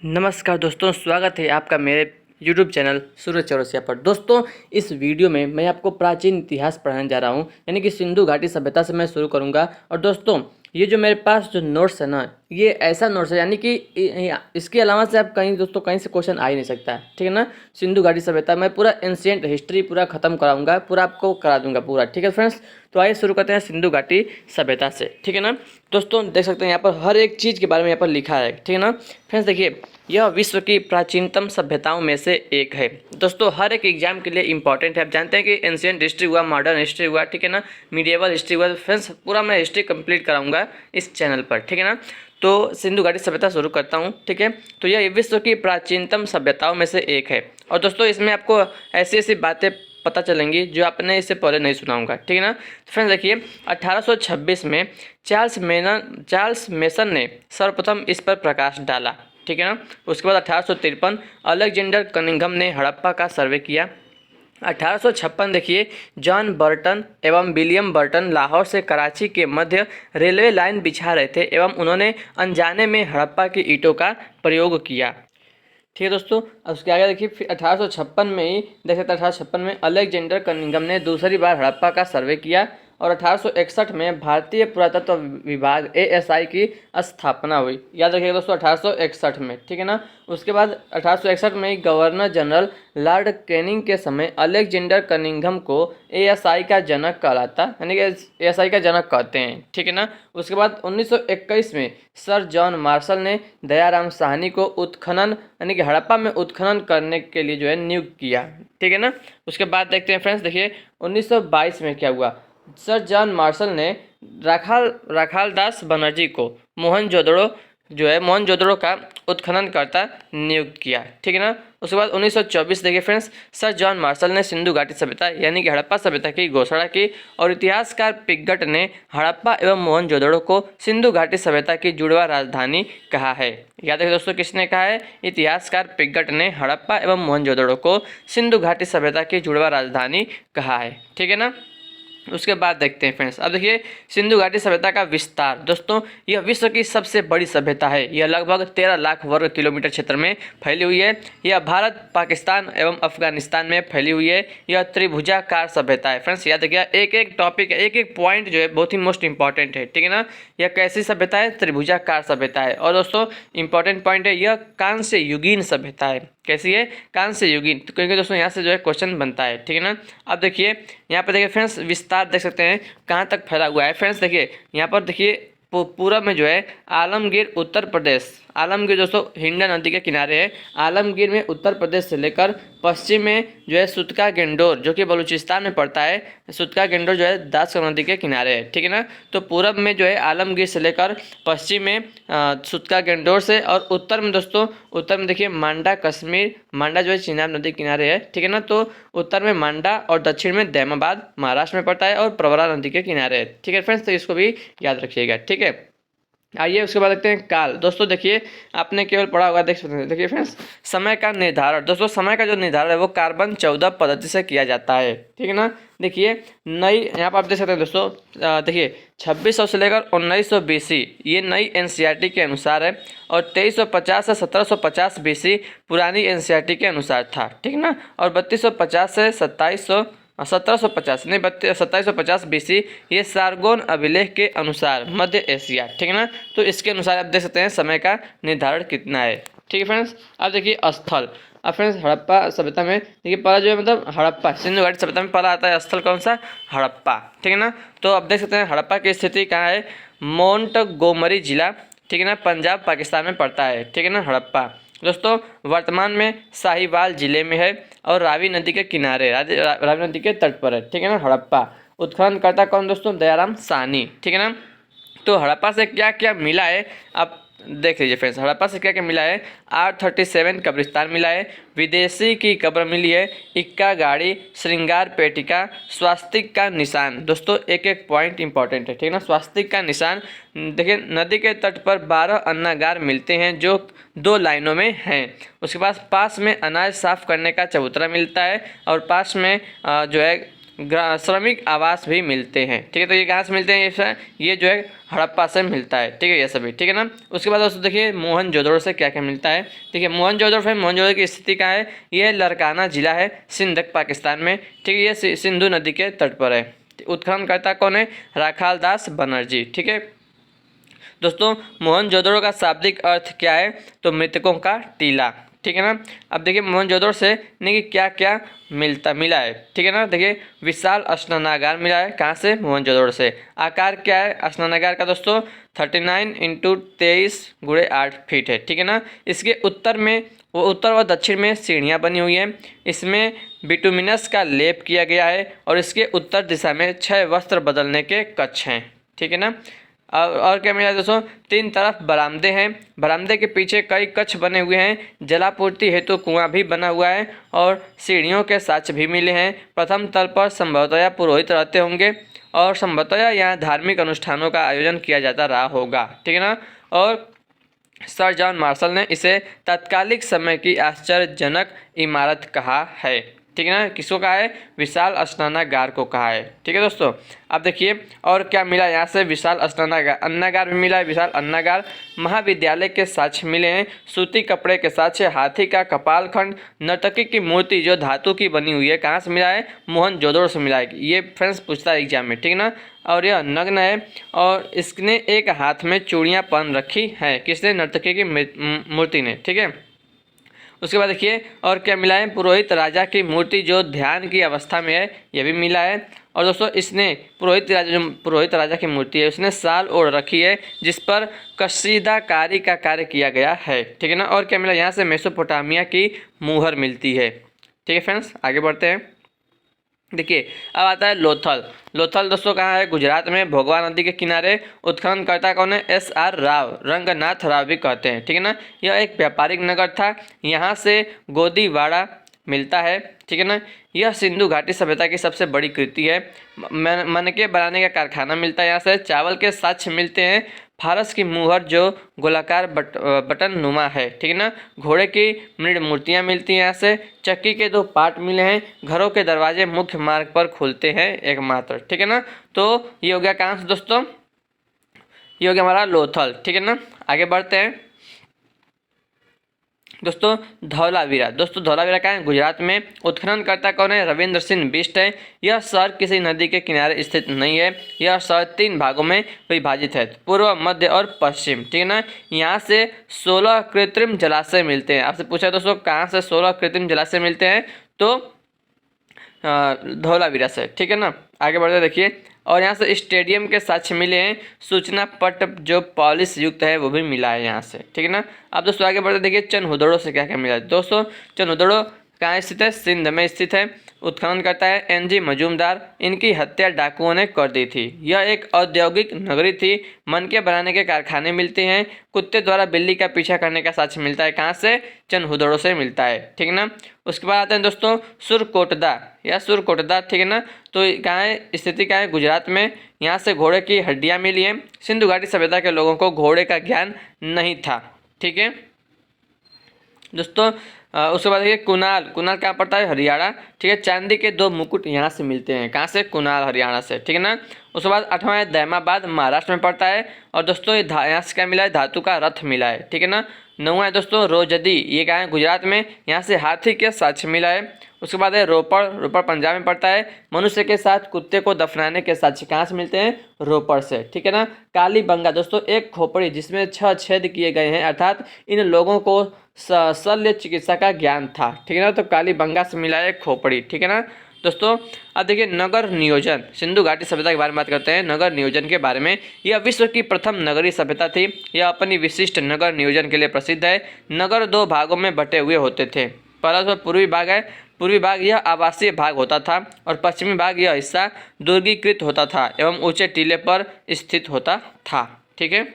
नमस्कार दोस्तों, स्वागत है आपका मेरे YouTube चैनल सूरज चौरसिया पर। दोस्तों, इस वीडियो में मैं आपको प्राचीन इतिहास पढ़ाने जा रहा हूं, यानी कि सिंधु घाटी सभ्यता से मैं शुरू करूंगा। और दोस्तों, ये जो मेरे पास जो नोट्स है ना, ये ऐसा नोट्स है यानी कि इसके अलावा से आप कहीं दोस्तों कहीं से क्वेश्चन आ ही नहीं सकता है, ठीक है ना। सिंधु घाटी सभ्यता मैं पूरा एंशिएंट हिस्ट्री पूरा खत्म कराऊंगा, पूरा आपको करा दूंगा पूरा, ठीक है फ्रेंड्स। तो आइए शुरू करते हैं सिंधु घाटी सभ्यता से, ठीक है ना। दोस्तों देख सकते हैं यहाँ पर हर एक चीज़ के बारे में यहाँ पर लिखा है, ठीक है ना फ्रेंड्स। देखिए, यह विश्व की प्राचीनतम सभ्यताओं में से एक है। दोस्तों, हर एक एग्जाम के लिए इंपॉर्टेंट है। आप जानते हैं कि एंशिएंट हिस्ट्री हुआ, मॉडर्न हिस्ट्री हुआ, ठीक है ना, मीडिएवल हिस्ट्री हुआ। फ्रेंड्स, पूरा मैं हिस्ट्री कंप्लीट कराऊंगा इस चैनल पर, ठीक है ना। तो सिंधु घाटी सभ्यता शुरू करता हूँ, ठीक है। तो यह विश्व की प्राचीनतम सभ्यताओं में से एक है। और दोस्तों, इसमें आपको ऐसी ऐसी बातें पता चलेंगी जो आपने इससे पहले नहीं सुना होगा, ठीक है ना। फ्रेंड्स देखिए, 1826 में चार्ल्स मेसन ने सर्वप्रथम इस पर प्रकाश डाला, ठीक है ना। उसके बाद 1853 अलेक्जेंडर कनिंघम ने हड़प्पा का सर्वे किया। 1856 देखिए, जॉन बर्टन एवं विलियम बर्टन लाहौर से कराची के मध्य रेलवे लाइन बिछा रहे थे एवं उन्होंने अनजाने में हड़प्पा की ईंटों का प्रयोग किया, ठीक है दोस्तों। अब उसके आगे देखिए, फिर 1856 में ही देख सकते हैं, 1856 में अलेक्जेंडर कनिंघम ने दूसरी बार हड़प्पा का सर्वे किया और 1861 में भारतीय पुरातत्व विभाग ASI की स्थापना हुई। याद रखिएगा दोस्तों, 1861 में, ठीक है ना। उसके बाद 1861 में ही गवर्नर जनरल लॉर्ड कैनिंग के समय अलेक्जेंडर कनिंघम को ASI का जनक कहलाता, यानी कि ASI का जनक कहते हैं, ठीक है ना। उसके बाद 1921 में सर जॉन मार्शल ने दयाराम साहनी को उत्खनन यानी कि हड़प्पा में उत्खनन करने के लिए जो है नियुक्त किया, ठीक है ना। उसके बाद देखते हैं फ्रेंड्स, देखिए 1922 में क्या हुआ। सर जॉन मार्शल ने राखालदास बनर्जी को मोहनजोदड़ो का उत्खननकर्ता नियुक्त किया, ठीक है ना। उसके बाद 1924 देखिए फ्रेंड्स, सर जॉन मार्शल ने सिंधु घाटी सभ्यता यानी कि हड़प्पा सभ्यता की घोषणा की और इतिहासकार पिगट ने हड़प्पा एवं मोहनजोदड़ो को सिंधु घाटी सभ्यता की जुड़वा राजधानी कहा है। याद रखिए दोस्तों, किसने कहा है? इतिहासकार पिगट ने हड़प्पा एवं मोहनजोदड़ो को सिंधु घाटी सभ्यता की जुड़वा राजधानी कहा है, ठीक है ना। उसके बाद देखते हैं फ्रेंड्स, अब देखिए सिंधु घाटी सभ्यता का विस्तार। दोस्तों, यह विश्व की सबसे बड़ी सभ्यता है। यह लगभग 13 लाख वर्ग किलोमीटर क्षेत्र में फैली हुई है। यह भारत, पाकिस्तान एवं अफगानिस्तान में फैली हुई है। यह त्रिभुजाकार सभ्यता है। फ्रेंड्स याद रखिएगा, एक एक टॉपिक, एक एक पॉइंट जो है बहुत ही मोस्ट इंपॉर्टेंट है, ठीक है ना। यह कैसी सभ्यता है? त्रिभुजाकार सभ्यता है। और दोस्तों इंपॉर्टेंट पॉइंट है, यह कांस्य युगीन सभ्यता है। कैसी है? कांस्य युगीन। तो क्योंकि दोस्तों यहाँ से जो है क्वेश्चन बनता है, ठीक है ना। अब देखिए यहाँ पर देखिए फ्रेंड्स, विस्तार देख सकते हैं कहाँ तक फैला हुआ है। फ्रेंड्स देखिए यहाँ पर देखिए पूरब में जो है आलमगीर उत्तर प्रदेश, आलमगीर दोस्तों हिंडन नदी के किनारे है। आलमगीर में उत्तर प्रदेश से लेकर पश्चिम में जो है सुतका गेंडोर जो कि बलूचिस्तान में पड़ता है। सुतका गेंडोर जो है दास नदी के किनारे है, ठीक है ना। तो पूरब में जो है आलमगीर से लेकर पश्चिम में सुतका गेंडोर से, और उत्तर में दोस्तों, उत्तर में देखिए मांडा कश्मीर, मांडा जो है चिनाब नदी किनारे है, ठीक है ना। तो उत्तर में मांडा और दक्षिण में दैमाबाद महाराष्ट्र में पड़ता है और प्रवरा नदी के किनारे है, ठीक है फ्रेंड्स। तो इसको भी याद रखिएगा, ठीक है। आइए उसके बाद देखते हैं काल। दोस्तों देखिए, आपने केवल पढ़ा होगा, देख सकते हैं। देखिए फ्रेंड्स, समय का निर्धारण। दोस्तों समय का जो निर्धारण है वो कार्बन 14 पद्धति से किया जाता है, ठीक है ना। देखिए नई, यहाँ पर आप देख सकते हैं दोस्तों, देखिए 2600 से लेकर 1900 BC ये नई NCERT के अनुसार है, और 2350 से 1750 BC पुरानी NCERT के अनुसार था, ठीक है ना। और 3250 से 1750 नहीं 2750 BC ये सारगोन अभिलेख के अनुसार मध्य एशिया, ठीक है ना। तो इसके अनुसार आप देख सकते हैं समय का निर्धारण कितना है, ठीक है फ्रेंड्स। अब देखिए स्थल। अब फ्रेंड्स हड़प्पा सभ्यता में देखिए पहला जो है, मतलब हड़प्पा सिंधु घाटी सभ्यता में पहला आता है स्थल कौन सा? हड़प्पा, ठीक है ना। तो अब देख सकते हैं हड़प्पा की स्थिति कहाँ है? मोंटगोमरी जिला, ठीक है ना, पंजाब पाकिस्तान में पड़ता है, ठीक है ना हड़प्पा। दोस्तों वर्तमान में साहिवाल जिले में है और रावी नदी के किनारे, रावी नदी के तट पर है, ठीक है ना हड़प्पा। उत्खननकर्ता कौन दोस्तों? दयाराम साहनी, ठीक है ना। तो हड़प्पा से क्या क्या मिला है आप देख लीजिए फ्रेंड्स। हड़प्पा से क्या क्या मिला है? R37 कब्रिस्तान मिला है, विदेशी की कब्र मिली है, इक्का गाड़ी, श्रृंगार पेटिका, स्वास्तिक का निशान। दोस्तों एक एक पॉइंट इंपॉर्टेंट है, ठीक है ना। स्वास्तिक का निशान, देखिए नदी के तट पर 12 अन्नागार मिलते हैं जो 2 लाइनों में हैं। उसके पास में अनाज साफ करने का चबूतरा मिलता है, और पास में जो है श्रमिक आवास भी मिलते हैं। ठीक है, तो ये कहाँ से मिलते हैं? ये जो है हड़प्पा से मिलता है। ठीक है, ये सभी। ठीक है ना। उसके बाद दोस्तों देखिए मोहनजोदड़ो से क्या क्या मिलता है। देखिए मोहनजोदड़ो की स्थिति कहाँ है? ये लरकाना जिला है, सिंध पाकिस्तान में। ठीक है, ये सिंधु नदी के तट पर है। उत्खननकर्ता कौन है? राखालदास बनर्जी। ठीक है दोस्तों, मोहनजोदड़ो का शाब्दिक अर्थ क्या है? तो मृतकों का टीला। ठीक है ना। अब देखिए मोहनजोदड़ो से नहीं क्या क्या मिला है। ठीक है ना। देखिए विशाल स्नानागार मिला है। कहाँ से? मोहनजोदड़ो से। आकार क्या है स्नानागार का दोस्तों? 39 × 23 × 8 फीट है। ठीक है ना। इसके उत्तर व दक्षिण में सीढ़ियाँ बनी हुई हैं। इसमें बिटुमिनस का लेप किया गया है और इसके उत्तर दिशा में 6 वस्त्र बदलने के कक्ष हैं। ठीक है ना। और क्या मिला दोस्तों? 3 तरफ बरामदे हैं। बरामदे के पीछे कई कक्ष बने हुए हैं। जलापूर्ति हेतु कुआं भी बना हुआ है और सीढ़ियों के साक्ष्य भी मिले हैं। प्रथम तल पर संभवतः पुरोहित रहते होंगे और संभवतः यहाँ धार्मिक अनुष्ठानों का आयोजन किया जाता रहा होगा। ठीक है ना। और सर जॉन मार्शल ने इसे तत्कालिक समय की आश्चर्यजनक इमारत कहा है। ठीक है ना। किसको कहा है? विशाल स्नानागार को कहा है। ठीक है दोस्तों। अब देखिए और क्या मिला यहाँ से? विशाल अन्नागार भी मिला है। विशाल अन्नागार। महाविद्यालय के साक्ष्य मिले हैं। सूती कपड़े के साक्ष्य, हाथी का कपालखंड, नर्तकी की मूर्ति जो धातु की बनी हुई है। कहाँ से मिला है? मोहनजोदड़ो से मिला है। ये फ्रेंड्स पूछता है एग्जाम में। ठीक है ना। और यह नग्न है और इसने एक हाथ में चूड़ियाँ पहन रखी हैं। किसने? नर्तकी की मूर्ति ने। ठीक है। उसके बाद देखिए और क्या मिला है? पुरोहित राजा की मूर्ति जो ध्यान की अवस्था में है, यह भी मिला है। और दोस्तों इसने पुरोहित राजा की मूर्ति है, उसने साल ओढ़ रखी है जिस पर कशीदाकारी का कार्य किया गया है। ठीक है ना। और क्या मिला? यहाँ से मेसोपोटामिया की मुहर मिलती है। ठीक है फ्रेंड्स, आगे बढ़ते हैं। देखिए अब आता है लोथल। लोथल दोस्तों कहाँ है? गुजरात में, भोगवा नदी के किनारे। उत्खननकर्ता कौन है? SR राव, रंगनाथ राव भी कहते हैं। ठीक है ना। यह एक व्यापारिक नगर था। यहाँ से गोदीवाड़ा मिलता है। ठीक है ना। यह सिंधु घाटी सभ्यता की सबसे बड़ी कृति है। मनके बनाने का कारखाना मिलता है यहाँ से। चावल के साक्ष्य मिलते हैं। फारस की मुहर जो गोलाकार बटन नुमा है। ठीक है ना। घोड़े की मृण मूर्तियाँ मिलती हैं यहाँ से। चक्की के 2 पार्ट मिले हैं। घरों के दरवाजे मुख्य मार्ग पर खुलते हैं एकमात्र। ठीक है ना। तो ये हो गया कहाँ से दोस्तों? ये हो गया हमारा लोथल। ठीक है ना। आगे बढ़ते हैं दोस्तों। धौलावीरा। दोस्तों धौलावीरा कहाँ है? गुजरात में। उत्खननकर्ता कौन है? रविंद्र सिंह बिष्ट है। यह शहर किसी नदी के किनारे स्थित नहीं है। यह शहर 3 भागों में विभाजित है, पूर्व, मध्य और पश्चिम। ठीक है ना। यहाँ से 16 कृत्रिम जलाशय मिलते हैं। आपसे पूछा दोस्तों कहाँ से 16 कृत्रिम जलाशय मिलते हैं? तो धौलावीरा से। ठीक है ना। आगे बढ़ते देखिए और यहाँ से स्टेडियम के साक्ष्य मिले हैं। सूचना पट जो पॉलिश युक्त है वो भी मिला है यहाँ से। ठीक है ना। अब दोस्तों आगे बढ़ते देखिए चनहुदड़ो से क्या क्या मिला है। दोस्तों चनहुदड़ो कहाँ स्थित है? सिंध में स्थित है। उत्खनन करता है NG मजूमदार। इनकी हत्या डाकुओं ने कर दी थी। यह एक औद्योगिक नगरी थी। मनके बनाने के कारखाने मिलते हैं। कुत्ते द्वारा बिल्ली का पीछा करने का साक्ष्य मिलता है। कहाँ से? चनहुदड़ो से मिलता है। ठीक है ना। उसके बाद आते हैं दोस्तों सुरकोटदा या सुरकोटदा। ठीक है ना। तो कहाँ है? स्थिति कहाँ है? गुजरात में। यहाँ से घोड़े की हड्डियाँ मिली हैं। सिंधु घाटी सभ्यता के लोगों को घोड़े का ज्ञान नहीं था। ठीक है दोस्तों। उसके बाद देखिए कुनाल। कुनाल कहाँ पड़ता है? हरियाणा। ठीक है। चांदी के 2 मुकुट यहाँ से मिलते हैं। कहाँ से? कुनाल, हरियाणा से। ठीक है ना। उसके बाद 8वां है दैमाबाद, महाराष्ट्र में पड़ता है। और दोस्तों ये यहाँ से क्या मिला है? धातु का रथ मिला है। ठीक है ना। 9वां है दोस्तों रोजदी। ये कहाँ है? गुजरात में। यहाँ से हाथी के साक्ष्य मिला है। उसके बाद है रोपड़। रोपड़ पंजाब में पड़ता है। मनुष्य के साथ कुत्ते को दफनाने के साक्ष्य कहाँ से मिलते हैं? रोपड़ से। ठीक है ना। कालीबंगा दोस्तों एक खोपड़ी जिसमें 6 छेद किए गए हैं, अर्थात इन लोगों को शल्य चिकित्सा का ज्ञान था। ठीक है ना। तो कालीबंगा से मिला है खोपड़ी। ठीक है ना दोस्तों। अब देखिए नगर नियोजन। सिंधु घाटी सभ्यता के बारे में बात करते हैं। नगर नियोजन के बारे में, यह विश्व की प्रथम नगरीय सभ्यता थी। यह अपनी विशिष्ट नगर नियोजन के लिए प्रसिद्ध है। नगर 2 भागों में बटे हुए होते थे। पहला तो पूर्वी भाग है। पूर्वी भाग यह आवासीय भाग होता था और पश्चिमी भाग यह हिस्सा दुर्गीकृत होता था एवं ऊंचे टीले पर स्थित होता था। ठीक है।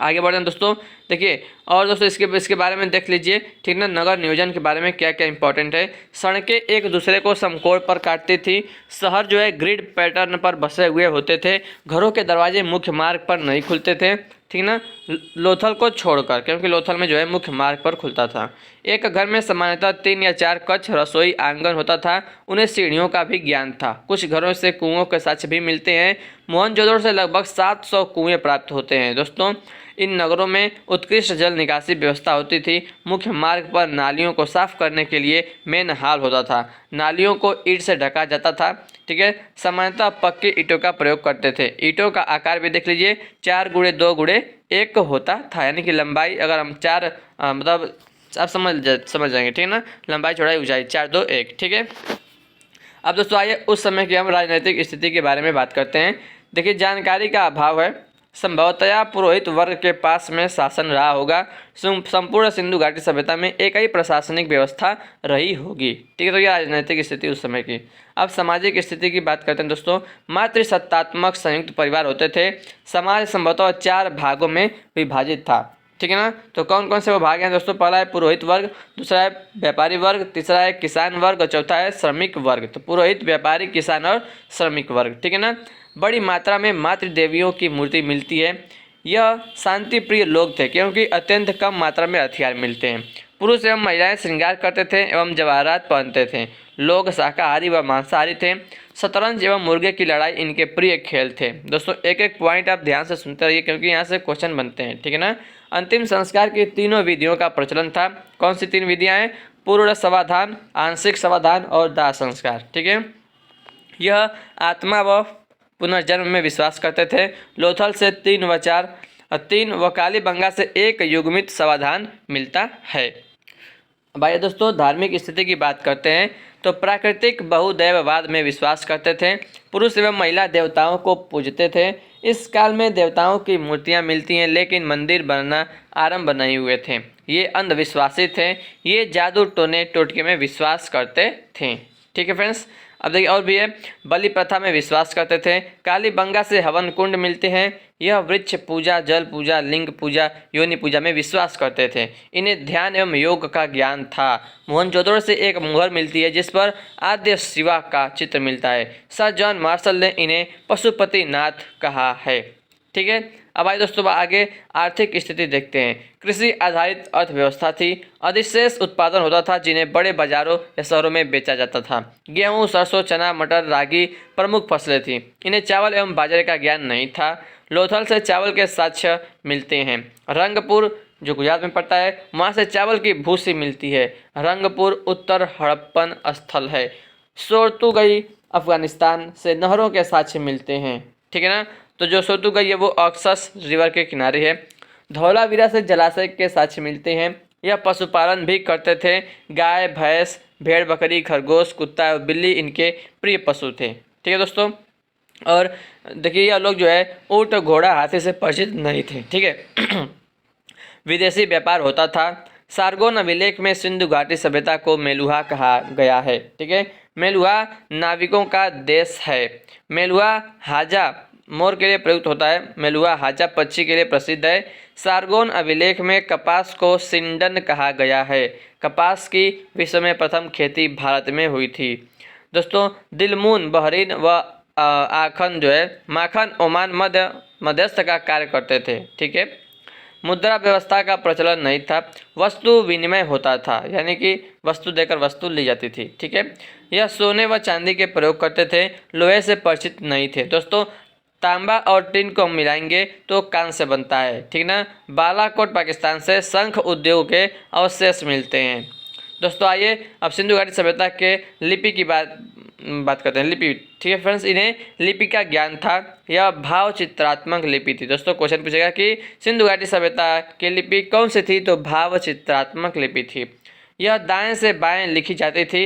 आगे बढ़ते हैं दोस्तों। देखिए और दोस्तों इसके बारे में देख लीजिए, ठीक ना, नगर नियोजन के बारे में क्या क्या इंपॉर्टेंट है। सड़कें एक दूसरे को समकोण पर काटती थी, शहर जो है ग्रिड पैटर्न पर बसे हुए होते थे, घरों के दरवाजे मुख्य मार्ग पर नहीं खुलते थे, ठीक ना, लोथल को छोड़कर, क्योंकि लोथल में जो है मुख्य मार्ग पर खुलता था। एक घर में सामान्यतः 3 या 4 कक्ष, रसोई, आंगन होता था। उन्हें सीढ़ियों का भी ज्ञान था। कुछ घरों से कुओं के साक्ष्य भी मिलते हैं। मोहनजोदड़ो से लगभग 700 कुएं प्राप्त होते हैं। दोस्तों इन नगरों में उत्कृष्ट जल निकासी व्यवस्था होती थी। मुख्य मार्ग पर नालियों को साफ करने के लिए मेन हाल होता था। नालियों को ईंट से ढका जाता था, ठीक है। सामान्यतः पक्की ईंटों का प्रयोग करते थे। ईंटों का आकार भी देख लीजिए, 4 गुणे 2 गुणे 1 होता था, यानी कि लंबाई अगर हम 4 मतलब आप समझ जाएंगे, ठीक है ना, लंबाई चौड़ाई ऊंचाई 4 2 1, ठीक है। अब दोस्तों आइए उस समय की हम राजनीतिक स्थिति के बारे में बात करते हैं। देखिए जानकारी का अभाव है, संभवतया पुरोहित वर्ग के पास में शासन रहा होगा। संपूर्ण सिंधु घाटी सभ्यता में एक ही प्रशासनिक व्यवस्था रही होगी, ठीक है। तो यह राजनीतिक स्थिति उस समय की। अब सामाजिक स्थिति की बात करते हैं दोस्तों। मातृसत्तात्मक संयुक्त परिवार होते थे। समाज संभवतः 4 भागों में विभाजित था, ठीक है ना। तो कौन कौन से वो भाग हैं दोस्तों? पहला है पुरोहित वर्ग, दूसरा है व्यापारी वर्ग, तीसरा है किसान वर्ग और चौथा है श्रमिक वर्ग। तो पुरोहित, व्यापारी, किसान और श्रमिक वर्ग, ठीक है ना। बड़ी मात्रा में मातृ देवियों की मूर्ति मिलती है। यह शांति प्रिय लोग थे क्योंकि अत्यंत कम मात्रा में हथियार मिलते हैं। पुरुष एवं महिलाएं श्रृंगार करते थे एवं जवाहरात पहनते थे। लोग शाकाहारी व मांसाहारी थे। शतरंज एवं मुर्गे की लड़ाई इनके प्रिय खेल थे। दोस्तों एक एक पॉइंट आप ध्यान से सुनते रहिए क्योंकि यहाँ से क्वेश्चन बनते हैं, ठीक है ना। अंतिम संस्कार की तीनों विधियों का प्रचलन था। कौन सी 3 विधियाँ हैं? पूर्ण समाधान, आंशिक समाधान और दाह संस्कार, ठीक है। यह आत्मा व पुनर्जन्म में विश्वास करते थे। लोथल से 3 व 4 और 3 व कालीबंगा से 1 युग्मित समाधान मिलता है। भाई दोस्तों धार्मिक स्थिति की बात करते हैं तो प्राकृतिक बहुदैववाद में विश्वास करते थे। पुरुष एवं महिला देवताओं को पूजते थे। इस काल में देवताओं की मूर्तियां मिलती हैं लेकिन मंदिर बनना आरंभ नहीं हुए थे। ये अंधविश्वासी थे। ये जादू टोने टोटके में विश्वास करते थे, ठीक है फ्रेंड्स। अब देखिए और भी है, बलि प्रथा में विश्वास करते थे। कालीबंगा से हवन कुंड मिलते हैं। यह वृक्ष पूजा, जल पूजा, लिंग पूजा, योनि पूजा में विश्वास करते थे। इन्हें ध्यान एवं योग का ज्ञान था। मोहनजोदड़ो से एक मुहर मिलती है जिस पर आद्य शिवा का चित्र मिलता है। सर जॉन मार्शल ने इन्हें पशुपतिनाथ कहा है, ठीक है। अब आइए दोस्तों आगे आर्थिक स्थिति देखते हैं। कृषि आधारित अर्थव्यवस्था थी। अधिशेष उत्पादन होता था जिन्हें बड़े बाजारों या शहरों में बेचा जाता था। गेहूं, सरसों, चना, मटर, रागी प्रमुख फसलें थीं। इन्हें चावल एवं बाजरे का ज्ञान नहीं था। लोथल से चावल के साक्ष्य मिलते हैं। रंगपुर जो गुजरात में पड़ता है, वहाँ से चावल की भूसी मिलती है। रंगपुर उत्तर हड़प्पन स्थल है। सोर्तुगई अफगानिस्तान से नहरों के साक्ष्य मिलते हैं, ठीक है ना। तो जो सोर्तुगई है वो ऑक्सस रिवर के किनारे है। धौलावीरा से जलाशय के साक्ष्य मिलते हैं। यह पशुपालन भी करते थे। गाय, भैंस, भेड़, बकरी, खरगोश, कुत्ता और बिल्ली इनके प्रिय पशु थे, ठीक है दोस्तों। और देखिए यह लोग जो है ऊँट, घोड़ा, हाथी से परिचित नहीं थे, ठीक है। विदेशी व्यापार होता था। सारगोन अभिलेख में सिंधु घाटी सभ्यता को मेलुहा कहा गया है, ठीक है। मेलुहा नाविकों का देश है। मेलुहा हाजा मोर के लिए प्रयुक्त होता है। मेलुहा हाजा पक्षी के लिए प्रसिद्ध है। सारगोन अभिलेख में कपास को सिंडन कहा गया है। कपास की विश्व में प्रथम खेती भारत में हुई थी। दोस्तों दिलमून बहरीन व आखन जो है माखन ओमान मध्यस्थ का कार्य करते थे, ठीक है। मुद्रा व्यवस्था का प्रचलन नहीं था। वस्तु विनिमय होता था, यानी कि वस्तु देकर वस्तु ली जाती थी, ठीक है। यह सोने व चांदी के प्रयोग करते थे। लोहे से परिचित नहीं थे। दोस्तों तांबा और टिन को हम मिलाएंगे तो कांस्य बनता है, ठीक ना। बालाकोट पाकिस्तान से शंख उद्योग के अवशेष मिलते हैं। दोस्तों आइए अब सिंधु घाटी सभ्यता के लिपि की बात करते हैं। लिपि, ठीक है फ्रेंड्स, इन्हें लिपि का ज्ञान था। यह भाव चित्रात्मक लिपि थी। दोस्तों क्वेश्चन पूछेगा कि सिंधु घाटी सभ्यता की लिपि कौन सी थी, तो भाव चित्रात्मक लिपि थी। यह दाएं से बाएं लिखी जाती थी।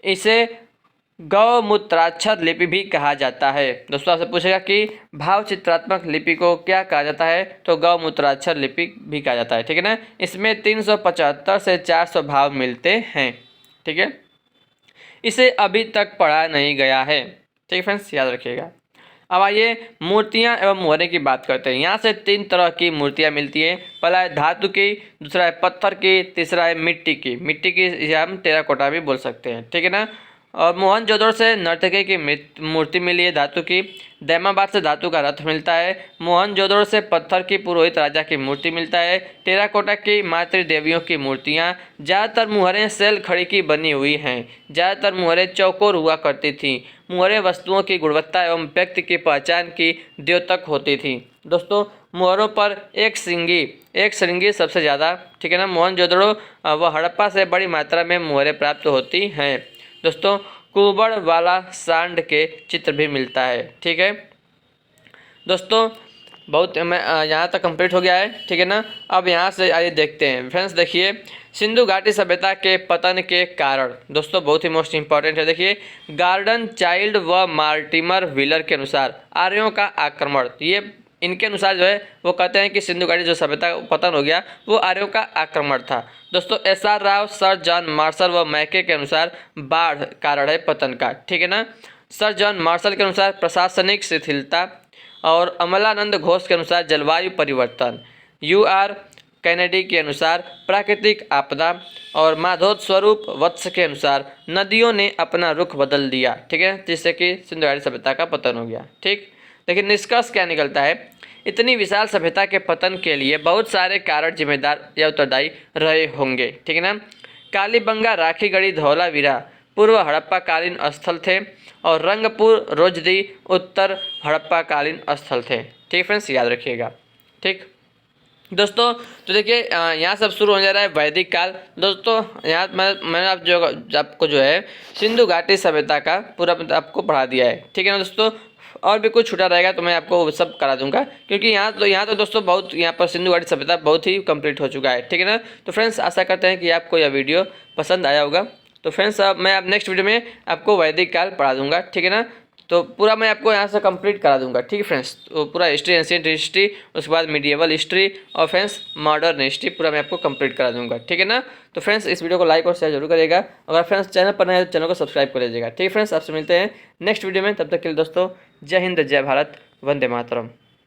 इसे गौमूत्राक्षर लिपि भी कहा जाता है। दोस्तों आपसे पूछेगा कि भाव चित्रात्मक लिपि को क्या कहा जाता है, तो गौमूत्राक्षर लिपि भी कहा जाता है, ठीक है ना। इसमें 375 से 400 भाव मिलते हैं, ठीक है। इसे अभी तक पढ़ा नहीं गया है, ठीक है फ्रेंड्स, याद रखिएगा। अब आइए मूर्तियाँ एवं मुहरें की बात करते हैं। यहाँ से 3 तरह की मूर्तियाँ मिलती हैं। पहला है धातु की, दूसरा है पत्थर की, तीसरा है मिट्टी की। मिट्टी की या हम टेराकोटा भी बोल सकते हैं, ठीक है ना। और मोहनजोदड़ो से नर्तकी की मूर्ति मिली है धातु की। दैमाबाद से धातु का रथ मिलता है। मोहनजोदड़ो से पत्थर की पुरोहित राजा की मूर्ति मिलता है। टेराकोटा की मातृदेवियों की मूर्तियाँ। ज़्यादातर मुहरें सेल खड़ी की बनी हुई हैं। ज़्यादातर मुहरें चौकोर हुआ करती थीं। मुहरें वस्तुओं की गुणवत्ता एवं व्यक्ति की पहचान की द्योतक होती थी। दोस्तों, मुहरों पर एक श्रृंगी सबसे ज़्यादा, ठीक है ना। मोहनजोदड़ो व हड़प्पा से बड़ी मात्रा में मुहरें प्राप्त होती हैं। दोस्तों, कुबड़ वाला सांड के चित्र भी मिलता है, ठीक है। दोस्तों, बहुत मैं यहाँ तक कंप्लीट हो गया है, ठीक है ना। अब यहाँ से आइए देखते हैं फ्रेंड्स। देखिए, सिंधु घाटी सभ्यता के पतन के कारण, दोस्तों बहुत ही मोस्ट इंपॉर्टेंट है। देखिए, गार्डन चाइल्ड व मार्टिमर व्हीलर के अनुसार आर्यों का आक्रमण, ये इनके अनुसार जो है वो कहते हैं कि सिंधु घाटी जो सभ्यता का पतन हो गया वो आर्यों का आक्रमण था। दोस्तों, SR. Rao, sir John Marshall व मैके के अनुसार बाढ़ कारण है पतन का, ठीक है ना। सर जॉन मार्शल के अनुसार प्रशासनिक शिथिलता और अमलानंद घोष के अनुसार जलवायु परिवर्तन। यू.आर. कैनेडी के अनुसार प्राकृतिक आपदा और माधोद स्वरूप वत्स के अनुसार नदियों ने अपना रुख बदल दिया, ठीक है, जिससे कि सिंधु घाटी सभ्यता का पतन हो गया, ठीक। लेकिन निष्कर्ष क्या निकलता है, इतनी विशाल सभ्यता के पतन के लिए बहुत सारे कारण जिम्मेदार या उत्तरदायी रहे होंगे, ठीक है ना। कालीबंगा, राखीगढ़ी, धौलावीरा पूर्व हड़प्पा कालीन स्थल थे और रंगपुर, रोजदी उत्तर हड़प्पा कालीन स्थल थे, ठीक फ्रेंड्स, याद रखिएगा, ठीक। दोस्तों, तो देखिए यहाँ सब शुरू हो जा रहा है वैदिक काल। दोस्तों, यहाँ मैंने आपको जो है सिंधु घाटी सभ्यता का पूरा आपको पढ़ा दिया है, ठीक है ना दोस्तों। और भी कुछ छूटा रहेगा तो मैं आपको वो सब करा दूंगा, क्योंकि यहाँ तो दोस्तों बहुत यहाँ पर सिंधु घाटी सभ्यता बहुत ही कंप्लीट हो चुका है, ठीक है ना। तो फ्रेंड्स, आशा करते हैं कि आपको यह वीडियो पसंद आया होगा। तो फ्रेंड्स, अब मैं नेक्स्ट वीडियो में आपको वैदिक काल पढ़ा दूंगा, ठीक है ना। तो पूरा मैं आपको यहाँ से कंप्लीट करा दूंगा, ठीक है फ्रेंड्स। तो पूरा हिस्ट्री, एंशिएंट हिस्ट्री, उसके बाद मीडिएवल हिस्ट्री और फ्रेंड्स मॉडर्न हिस्ट्री पूरा मैं आपको कंप्लीट करा दूंगा, ठीक है ना। तो फ्रेंड्स, इस वीडियो को लाइक और शेयर जरूर करिएगा। अगर फ्रेंड्स चैनल पर नए हैं तो चैनल को सब्सक्राइब कर लीजिएगा, ठीक है फ्रेंड्स। आपसे मिलते हैं नेक्स्ट वीडियो में, तब तक के लिए दोस्तों जय हिंद, जय भारत, वंदे मातरम।